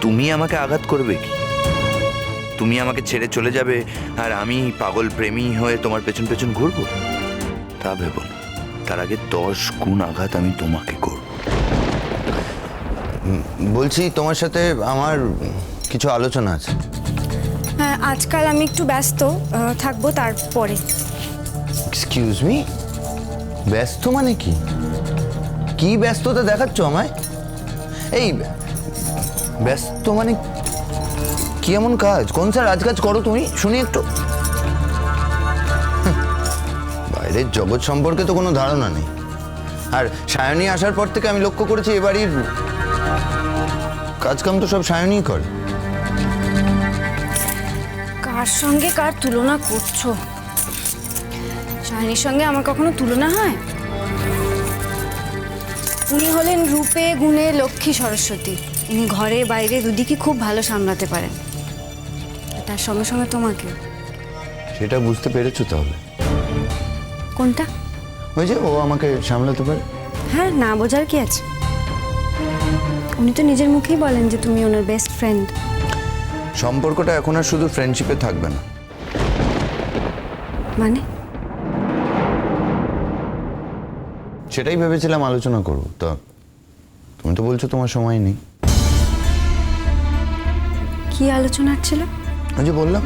তুমি আমাকে আঘাত করবে কি? তুমি আমাকে ছেড়ে চলে যাবে আর আমি পাগল প্রেমী হয়ে তোমার পেছন পেছন ঘুরবো? তা ভেবো না, তার আগে 10 গুণ আঘাত আমি তোমাকে করব। বলছি তোমার সাথে আমার কিছু আলোচনা আছে। হ্যাঁ, আজকাল আমি একটু ব্যস্ত থাকবো, তারপরে। এক্সকিউজ মি, ব্যস্ত মানে কি? কি ব্যস্ততা দেখাচ্ছ আমায়? এই ব্যস্ত মানে কি এমন কাজ? কোন স্যার রাজকাজ করো তুমি? শুনি একটু। বাইরের জগৎ সম্পর্কে তো কোনো ধারণা নেই। আর সায়নী আসার পর থেকে আমি লক্ষ্য করেছি এ বাড়ির কাজকাম তো সব সায়নীই করে। কার সঙ্গে কার তুলনা করছো? সায়নীর সঙ্গে আমার কখনো তুলনা হয়? উনি হলেন রূপে গুণে লক্ষ্মী সরস্বতী। ইনি ঘরে বাইরে দুদিকে খুব ভালো সামলাতে পারেন, তার সঙ্গে সঙ্গে তোমাকে। সেটা বুঝতে পেরেছো তাহলে? কোনটা? ওই যে ও আমাকে সামলাতে পারে। হ্যাঁ, না বোঝার কি আছে? উনি তো নিজের মুখেই বলেন যে তুমি ওনার বেস্ট ফ্রেন্ড। সম্পর্কটা এখন আর শুধু ফ্রেন্ডশিপে থাকবে না। মানে? সেটাই ভেবেছিলাম আলোচনা করবো। তা তুমি তো বলছো তোমার সময় নেই। কি আলোচনা ছিল? ওই যে বললাম,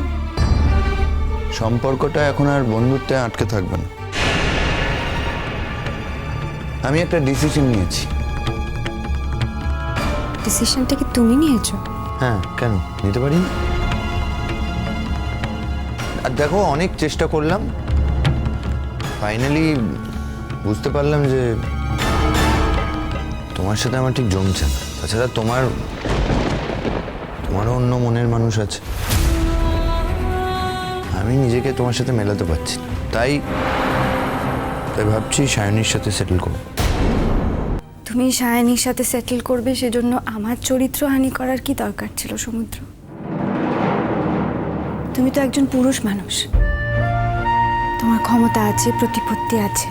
সম্পর্কটা এখন আর বন্ধুত্বে আটকে থাকবে না। আমি একটা ডিসিশন নিয়েছি। ডিসিশনটা কি তুমি নিয়েছো? হ্যাঁ, কেন নিতে পারি না? আর দেখো, অনেক চেষ্টা করলাম, ফাইনালি বুঝতে পারলাম যে তোমার সাথে আমার ঠিক জমছে না। তাছাড়া তোমারও অন্য মনের মানুষ আছে। আমি নিজেকে তোমার সাথে মেলাতে পারছি না। তাই ভাবছি সায়নীর সাথে সেটেল করব। তুমি সায়নীর সাথে সেটেল করবে, সেজন্য আমার চরিত্রহানি করার কি দরকার ছিল সমুদ্র? তুমি তো একজন পুরুষ মানুষ, তোমার ক্ষমতা আছে, প্রতিপত্তি আছে,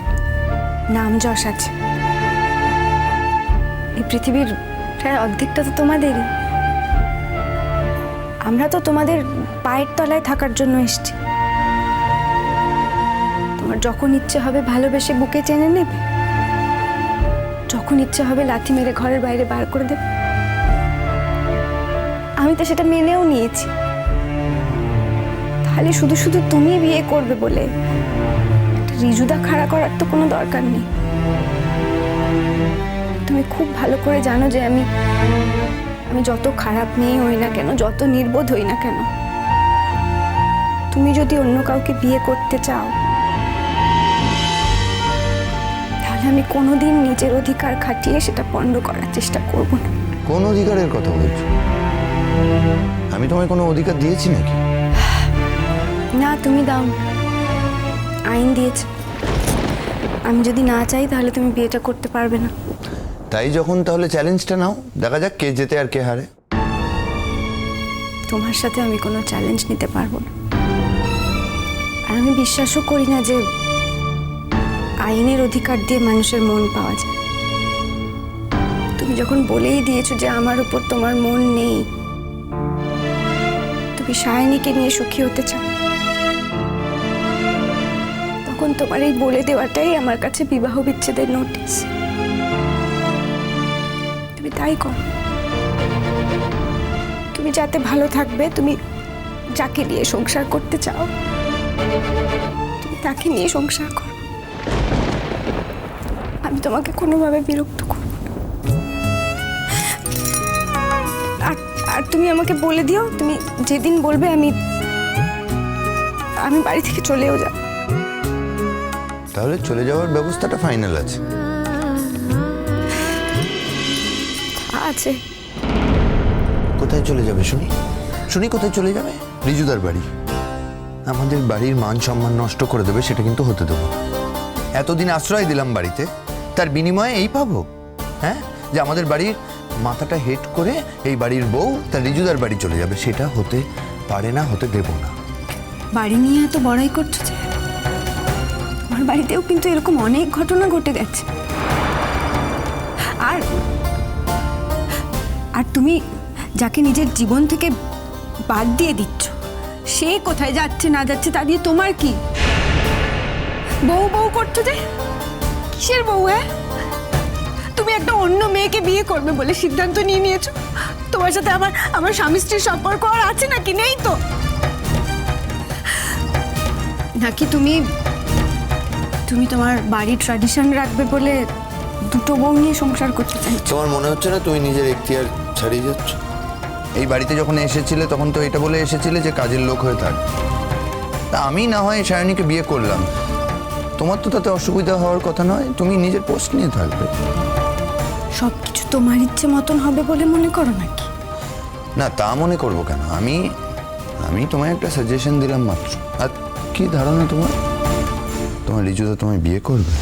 নাম যশ আছে। এই পৃথিবীর প্রায় অর্ধেকটা তো তোমাদেরই। আমরা তো তোমাদের পায়ের তলায় থাকার জন্য এসেছি। তোমার যখন ইচ্ছে হবে ভালোবেসে বুকে টেনে নেবে, যখন ইচ্ছে হবে লাথি মেরে ঘরের বাইরে বার করে দেবে। আমি তো সেটা মেনেও নিয়েছি। তাহলে শুধু শুধু তুমি বিয়ে করবে বলে একটা রিজুদা খাড়া করার তো কোনো দরকার নেই। তুমি খুব ভালো করে জানো যে আমি যত খারাপ মেয়ে হই না কেন, যত নির্বোধ হই না কেন, তুমি যদি অন্য কাউকে বিয়ে করতে চাও, তাহলে আমি কোনোদিন নিজের অধিকার খাটিয়ে সেটা পণ্ড করার চেষ্টা করব না। কোন অধিকারের কথা বলছো? আমি তোমায় কোনো অধিকার দিয়েছি নাকি? না, তুমি দাও, আইন দিয়েছে। আমি যদি না চাই তাহলে তুমি বিয়েটা করতে পারবে না। তাই যখন তাহলে চ্যালেঞ্জটা নাও, দেখা যাক কে জেতে আর কে হারে। তোমার সাথে আমি কোনো চ্যালেঞ্জ নিতে পারবো না। আর আমি বিশ্বাসও করি না যে আইনের অধিকার দিয়ে মানুষের মন পাওয়া যায়। তুমি যখন বলেই দিয়েছো যে আমার উপর তোমার মন নেই, তুমি সায়নীকে নিয়ে সুখী হতে চাও, তখন তোমার এই বলে দেওয়াটাই আমার কাছে বিবাহ বিচ্ছেদের নোটিশ। তুমি তাই করো। তুমি যাতে ভালো থাকবে, তুমি যাকে নিয়ে সংসার করতে চাও, তুমি তাকে নিয়ে সংসার করো। আমি তোমাকে কোনোভাবে বিরক্ত করব না। আর তুমি আমাকে বলে দিও, তুমি যেদিন বলবে আমি বাড়ি থেকে চলেও যাব। তাহলে চলে যাওয়ার ব্যবস্থাটা ফাইনাল আছে। আছে। কোথায় চলে যাবে শুনি? শুনি কোথায় চলে যাবে? রিজুদার বাড়ি। আমাদের বাড়ির মান সম্মান নষ্ট করে দেবে, সেটা কিন্তু হতে দেবো না। এতদিন আশ্রয় দিলাম বাড়িতে, তার বিনিময়ে এই পাবো? হ্যাঁ, যে আমাদের বাড়ির মাথাটা হেট করে এই বাড়ির বউ তার রিজুদার বাড়ি চলে যাবে, সেটা হতে পারে না, হতে দেব না। বাড়ি নিয়ে এত বড়াই করছো যে? আমার বাড়িতেও কিন্তু এরকম অনেক ঘটনা ঘটে গেছে। আর তুমি যাকে নিজের জীবন থেকে বাদ দিয়ে দিচ্ছ, সে কোথায় যাচ্ছে না যাচ্ছে তা দিয়ে তোমার কি? বউ বউ করছো যে, কিসের বউ? হ্যাঁ, তুমি একটা অন্য মেয়েকে বিয়ে করবে বলে সিদ্ধান্ত নিয়ে নিয়েছো। তোমার সাথে আমার স্বামী স্ত্রীর সম্পর্ক আর আছে নাকি? নেই তো। নাকি তুমি তোমার বাড়ির ট্র্যাডিশন রাখবে বলে দুটো বউ নিয়ে সংসার করতে চাইছো? তোমার মনে হচ্ছে না তুমি নিজের এখতিয়ার ছাড়িয়ে যাচ্ছ? এই বাড়িতে যখন এসেছিলে তখন তো এটা বলে এসেছিলে যে কাজের লোক হয়ে থাক। তা আমি না হয় সায়নীকে বিয়ে করলাম, তোমার তো তাতে অসুবিধা হওয়ার কথা নয়, তুমি নিজের পোস্ট নিয়ে থাকবে। সবকিছু তোমার ইচ্ছে মতন হবে বলে মনে করো নাকি? না, তা মনে করবো কেন? আমি তোমায় একটা সাজেশন দিলাম মাত্র। আর কি ধারণা তোমার রিজুদা তোমায় বিয়ে করবে,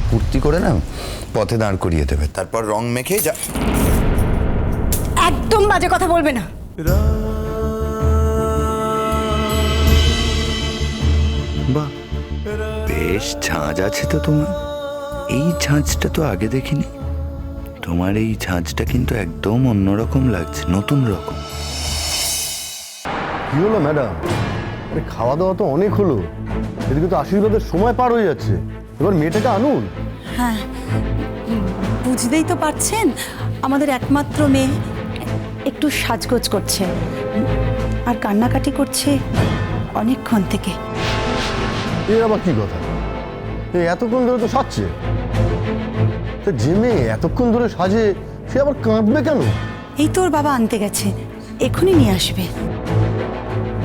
ফুর্তি করে না পথে দাঁড় করিয়ে দেবে, তারপর রং মেখে যা। একদম বাজে কথা বলবে না। বাহ, বেশ ঝাঁজ আছে তো তোমার। এই ঝাঁজটা তো আগে দেখিনি। তোমার এই ঝাঁজটা কিন্তু একদম অন্যরকম লাগছে, নতুন রকম। কি হলো ম্যাডাম? আরে খাওয়া দাওয়া তো অনেক হলো, এদিকে তো আশীর্বাদের সময় পার হয়ে যাচ্ছে। এবার মেয়েটাকে আনুন। হ্যাঁ, বুঝতেই তো পারছেন আমাদের একমাত্র মেয়ে একটু সাজগোজ করছে আর কান্নাকাটি করছে অনেকক্ষণ থেকে। এ আবার কি কথা? এতক্ষণ ধরে তো সাজছে। তা যে মেয়ে এতক্ষণ ধরে সাজে সে আবার কাঁদবে কেন? এই তো ওর বাবা আনতে গেছে, এক্ষুনি নিয়ে আসবে।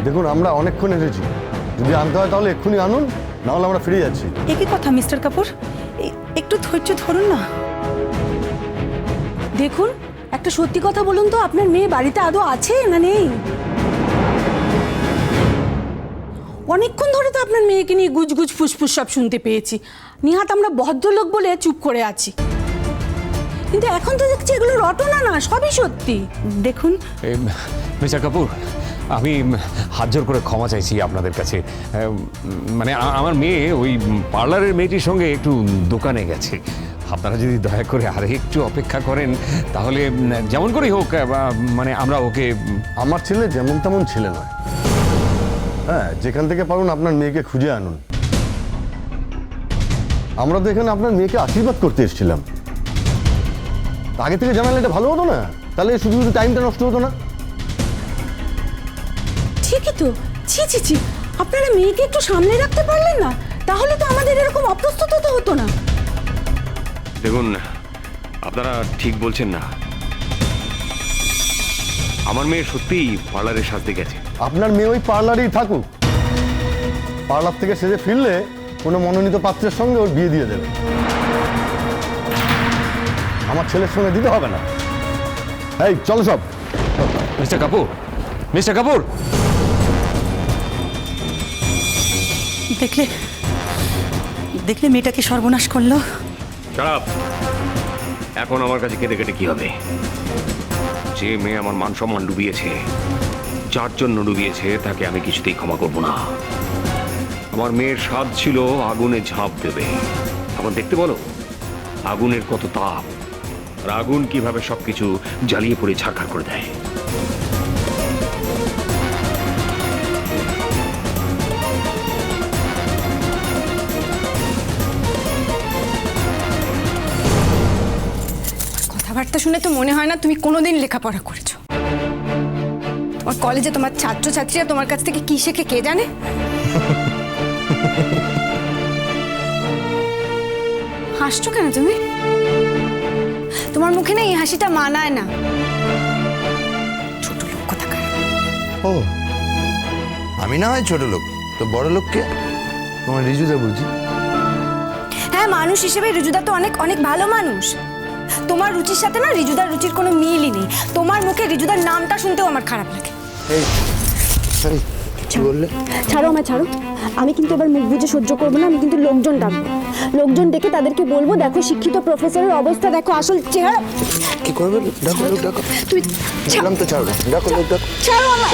দেখুন, আমরা অনেকক্ষণ এসেছি, যদি আনতে হয় তাহলে এক্ষুনি আনুন, না হলে আমরা ফিরে যাচ্ছি। একই কথা মিস্টার কাপুর, একটু ধৈর্য ধরুন না। দেখুন, একটা সত্যি কথা বলুন তো, আপনার মেয়ে বাড়িতে আদৌ আছে না নেই? অনেকক্ষণ ধরে তো আপনার মেয়েকে নিয়ে গুজগুজ ফুসফুস সব শুনতে পেয়েছি। নিহাত আমরা ভদ্রলোক বলে চুপ করে আছি, কিন্তু এখন তো দেখছি এগুলো রটনা না, সবই সত্যি। দেখুন মিস্টার কাপুর, আমি হাত জোর করে ক্ষমা চাইছি আপনাদের কাছে। মানে আমার মেয়ে ওই পার্লারের মেয়েটির সঙ্গে একটু দোকানে গেছে। আপনারা যদি দয়া করে আর একটু অপেক্ষা করেন তাহলে যেমন করেই হোক মানে আমরা ওকে। আমার ছেলে যেমন তেমন ছেলে নয়। হ্যাঁ, যেখান থেকে পারুন আপনার মেয়েকে খুঁজে আনুন। আমরা তো এখানে আপনার মেয়েকে আশীর্বাদ করতে এসেছিলাম। আগে থেকে জানালে এটা ভালো হতো না? তাহলে শুধু শুধু টাইমটা নষ্ট হতো না। ঠিকই তো। ছি ছি ছি, আপনারা মেয়েকে একটু সামনে রাখতে পারলেন না? তাহলে তো আমাদের এরকম অপ্রস্তুত হতো না। দেখুন, আপনারা ঠিক বলছেন না। আমার মেয়ে সত্যিই পার্লারে সাজতে গেছে। আপনার মেয়ে ওই পার্লারেই থাকুক, পার্লার থেকে সেজে ফিরলে কোনো মনোনীত পাত্রের সঙ্গে ওর বিয়ে দিয়ে দেবে। আমার ছেলের সঙ্গে দিতে হবে না। এই চলো সব। মিস্টার কাপুর, মিস্টার কাপুর, দেখলে মেয়েটাকে সর্বনাশ করলো। খারাপ। এখন আমার কাছে কেঁদে কেটে কি হবে? যে মেয়ে আমার মান সম্মান ডুবিয়েছে, যার জন্য ডুবিয়েছে, তাকে আমি কিছুতেই ক্ষমা করব না। আমার মেয়ের স্বাদ ছিল আগুনে ঝাঁপ দেবে। এখন দেখতে বলো আগুনের কত তাপ, আর আগুন কিভাবে সবকিছু জ্বালিয়ে পড়ে ছারখার করে দেয়। কথাবার্তা শুনে তো মনে হয় না তুমি কোনোদিন লেখাপড়া করেছো। তোমার কলেজে তোমার ছাত্রছাত্রীরা তোমার কাছ থেকে কি শেখে কে জানে? হাসছো কেন তুমি? তোমার মুখে না এই হাসিটা মানায় না। ছোট লোক কোথাকার। ও, আমি না হয় ছোট লোক, তো বড় লোককে তোমার রিজুদা বুঝি। হ্যাঁ, মানুষ হিসেবে রিজুদা তো অনেক অনেক ভালো মানুষ। তোমার রুচির সাথে না রিজুদার রুচির কোনো মিলই নেই। তোমার মুখে রিজুদার নামটা শুনতেও আমার খারাপ লাগে। এই কি বললে? ছাড়ো আমায়, ছাড়ো। আমি কিন্তু এবার মুখ বুঝে সহ্য করবো না। আমি কিন্তু লোকজন ডাকবো, লোকজন ডেকে তাদেরকে বলবো, দেখো শিক্ষিত প্রফেসরের অবস্থা, দেখো আসল চেহারা। কি করবে? ডাকো লোক, ডাকো। তুই বললাম তো ছাড়ো, ডাকো লোক, ডাকো। ছাড়ো আমায়।